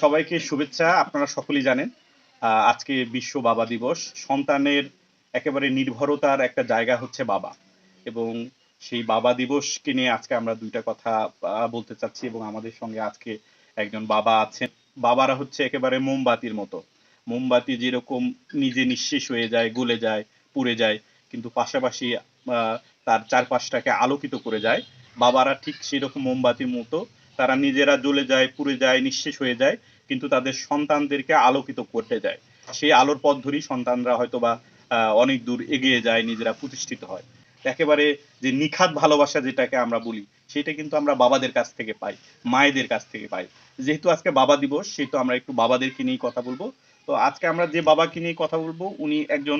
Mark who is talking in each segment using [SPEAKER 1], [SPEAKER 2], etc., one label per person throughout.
[SPEAKER 1] সবাইকে শুভেচ্ছা। আপনারা সকলেই জানেন আজকে বিশ্ব বাবা দিবস। সন্তানের একেবারে নির্ভরতার একটা জায়গা হচ্ছে বাবা, এবং সেই বাবা দিবসকে নিয়ে আজকে আমরা ২ টা কথা বলতে চাচ্ছি, এবং আমাদের সঙ্গে আজকে একজন বাবা আছেন। বাবারা হচ্ছে একেবারে মোমবাতির মতো। মোমবাতি যেরকম নিজে নিঃশেষ হয়ে যায়, গলে যায়, পুড়ে যায়, কিন্তু পাশাপাশি আ তার চারপাশটাকে আলোকিত করে যায়। বাবারা ঠিক সেরকম মোমবাতির মতো। তারা নিজেরা জ্বলে যায়, পুড়ে যায়, নিঃশেষ হয়ে যায়, কিন্তু তাদের সন্তানদেরকে আলোকিত করতে যায়। সেই আলোর পথ ধরেই সন্তানরা হয়তোবা অনেক দূর এগিয়ে যায়, নিজেরা প্রতিষ্ঠিত হয়। একেবারে যে নিখাত ভালোবাসা যেটাকে আমরা বলি, সেটা কিন্তু আমরা বাবাদের কাছ থেকে পাই, মায়েদের কাছ থেকে পাই। যেহেতু আজকে বাবা দিবস, সেহেতু আমরা একটু বাবাদেরকে নিয়েই কথা বলবো। তো আজকে আমরা যে বাবাকে নিয়ে কথা বলবো, উনি একজন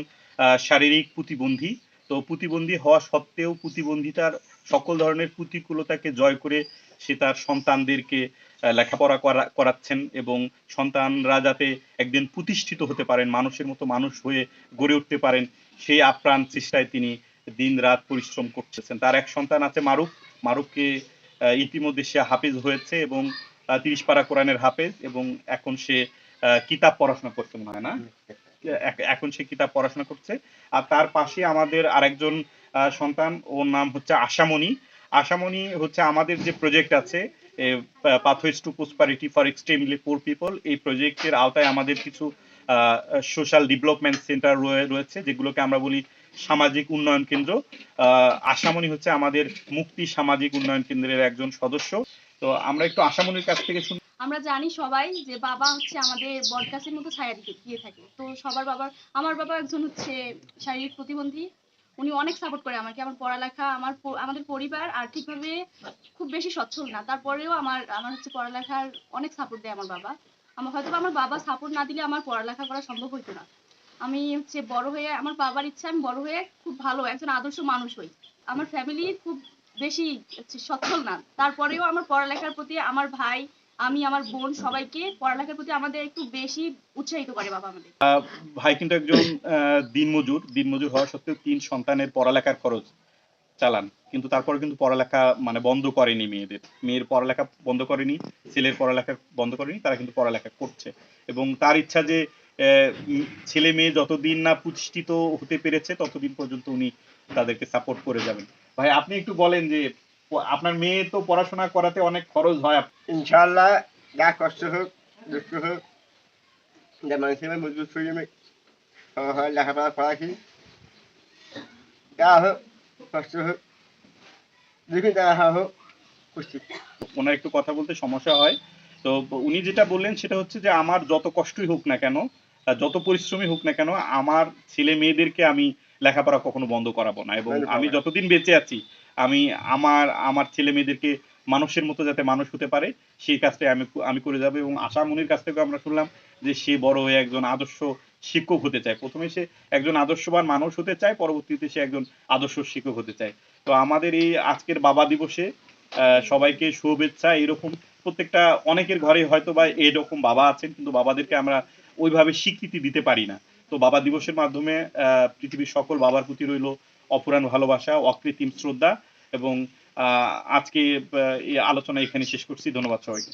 [SPEAKER 1] শারীরিক প্রতিবন্ধী। তো প্রতিবন্ধী হওয়া সত্ত্বেও প্রতিবন্ধিতার সকল ধরনের প্রতিকূলতাকে জয় করে সে তার সন্তানদেরকে লেখাপড়া করাচ্ছেন, এবং সন্তানরা যাতে একদিন প্রতিষ্ঠিত হতে পারেন, মানুষের মতো মানুষ হয়ে গড়ে উঠতে পারেন, সেই আপ্রাণ চেষ্টায় তিনি দিন-রাত পরিশ্রম করতেছেন। তার এক সন্তান আছে মারুফ। মারুফকে ইতিমধ্যে সে হাফেজ হয়েছে, এবং ৩০ পারা কোরআনের হাফেজ, এবং এখন সে কিতাব পড়াশোনা করছে মনে হয় না? এখন সে কিতাব পড়াশোনা করছে। আর তার পাশে আমাদের আরেকজন সন্তান, ওর নাম হচ্ছে আশামণি। আশামণি হচ্ছে আমাদের যে প্রজেক্ট আছে, pathways to prosperity for extremely poor people, এই প্রজেক্টের আওতায় আমাদের কিছু সোশ্যাল ডেভেলপমেন্ট সেন্টার রয়েছে, যেগুলোকে আমরা বলি সামাজিক উন্নয়ন কেন্দ্র। আশামণি হচ্ছে আমাদের মুক্তি সামাজিক উন্নয়ন কেন্দ্রের একজন সদস্য। তো আমরা একটু আশামণির কাছ থেকে শুনি।
[SPEAKER 2] আমরা জানি সবাই যে বাবা হচ্ছে আমাদের বটগাছের মতো ছায়া দিয়ে থাকে। তো সবার বাবার, আমার বাবা একজন হচ্ছে শারীরিক প্রতিবন্ধী। উনি অনেক সাপোর্ট করে আমাকে। আমার পড়ালেখা, আমাদের পরিবার আর্থিকভাবে খুব বেশি সচ্ছল না, তারপরেও আমার আমার হচ্ছে পড়ালেখার অনেক সাপোর্ট দেয় আমার বাবা। হয়তো আমার বাবা সাপোর্ট না দিলে আমার পড়ালেখা করা সম্ভব হইতো না। আমি হচ্ছে বড় হয়ে, আমার বাবার ইচ্ছা আমি বড় হয়ে খুব ভালো একজন আদর্শ মানুষ হই। আমার ফ্যামিলি খুব বেশি হচ্ছে সচ্ছল না, তারপরেও আমার পড়ালেখার প্রতি আমার ভাই, আমি, আমার বোন সবাইকে পড়ালেখার প্রতি আমাদের একটু বেশি উৎসাহিত করে বাবা আমাদের।
[SPEAKER 1] ভাই কিন্তু একজন দিনমজুর হওয়া সত্ত্বেও ৩ সন্তানের পড়ালেখার খরচ চালান। কিন্তু তারপরে কিন্তু পড়ালেখা মানে বন্ধ করেনি মেয়েদের। মেয়ের পড়ালেখা বন্ধ করেনি, ছেলের পড়ালেখা বন্ধ করেনি। তারা কিন্তু পড়ালেখা করছে। এবং তার ইচ্ছা যে ছেলে মেয়ে যতদিন না প্রতিষ্ঠিত হতে পেরেছে, ততদিন পর্যন্ত উনি তাদেরকে সাপোর্ট করে যাবেন। ভাই আপনি একটু বলেন যে আপনার মেয়ে তো পড়াশোনা করাতে অনেক খরচ হয়।
[SPEAKER 3] ইনশাআল্লাহ যা কষ্ট হোক, দুঃখ হোক, যে মানুষের মজবুত শরীরে লেখাপড়া করাছি, যা হোক, কষ্ট হোক, দেখুন যা হোক, খুশি।
[SPEAKER 1] ওনার একটু কথা বলতে সমস্যা হয়। তো উনি যেটা বললেন সেটা হচ্ছে যে আমার যত কষ্টই হোক না কেন, যত পরিশ্রমই হোক না কেন, আমার ছেলে মেয়েদেরকে আমি লেখাপড়া কখনো বন্ধ করাবো না, এবং আমি যতদিন বেঁচে আছি আমি আমার আমার ছেলে মেয়েদেরকে মানুষের মতো যাতে মানুষ হতে পারে, সেই কাজটাই আমি করে যাবো। এবং আশা মনির কাছ থেকে আমরা শুনলাম যে সে বড় হয়ে একজন আদর্শ শিক্ষক হতে চায়। প্রথমে সে একজন আদর্শবান মানুষ হতে চায়, পরবর্তীতে সে একজন আদর্শ শিক্ষক হতে চায়। তো আমাদের এই আজকের বাবা দিবসে সবাইকে শুভেচ্ছা। এরকম প্রত্যেকটা অনেকের ঘরে হয়তো বা এরকম বাবা আছেন, কিন্তু বাবাদেরকে আমরা ওইভাবে স্বীকৃতি দিতে পারি না। তো বাবা দিবসের মাধ্যমে পৃথিবীর সকল বাবার প্রতি রইল অফুরান ভালোবাসা, অকৃত্রিম শ্রদ্ধা, এবং আজকে এই আলোচনা এখানে শেষ করছি। ধন্যবাদ সবাইকে।